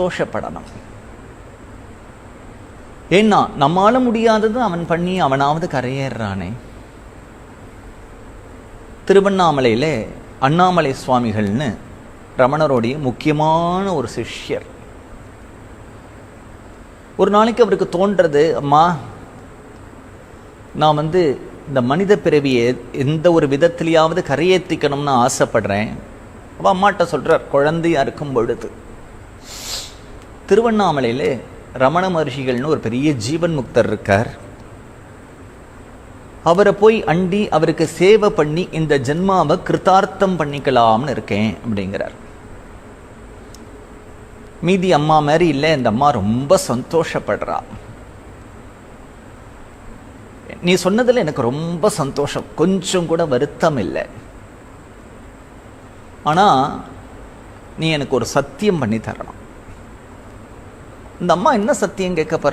சந்தோஷப்படணும். ஏன்னா நம்மால முடியாதது அவன் பண்ணி அவனாவது கரையேறானே. திருவண்ணாமலையில அண்ணாமலை சுவாமிகள்னு ரமணருடைய முக்கியமான ஒரு சிஷ்யர். ஒரு நாளைக்கு அவருக்கு தோன்றது, அம்மா நான் இந்த மனித பிறவியை எந்த ஒரு விதத்திலேயாவது கரையேற்றிக்கணும்னு ஆசைப்படுறேன். அவள் அம்மாட்ட சொல்கிறார், குழந்தையா இருக்கும் பொழுது திருவண்ணாமலையில் ரமண மகர்ஷிகள்னு ஒரு பெரிய ஜீவன் முக்தர் இருக்கார். அவரை போய் அண்டி அவருக்கு சேவை பண்ணி இந்த ஜென்மாவை கிருத்தார்த்தம் பண்ணிக்கலாம்னு இருக்கேன் அப்படிங்கிறார். மீதி அம்மா மாதிரி இல்லை, இந்த அம்மா ரொம்ப சந்தோஷப்படுறா. நீ சொன்னதில் எனக்கு ரொம்ப சந்தோஷம், கொஞ்சம் கூட வருத்தம் இல்லை. ஆனால் நீ எனக்கு ஒரு சத்தியம் பண்ணி தரணும். இந்த அம்மா என்ன சத்தியம் கேட்க போற?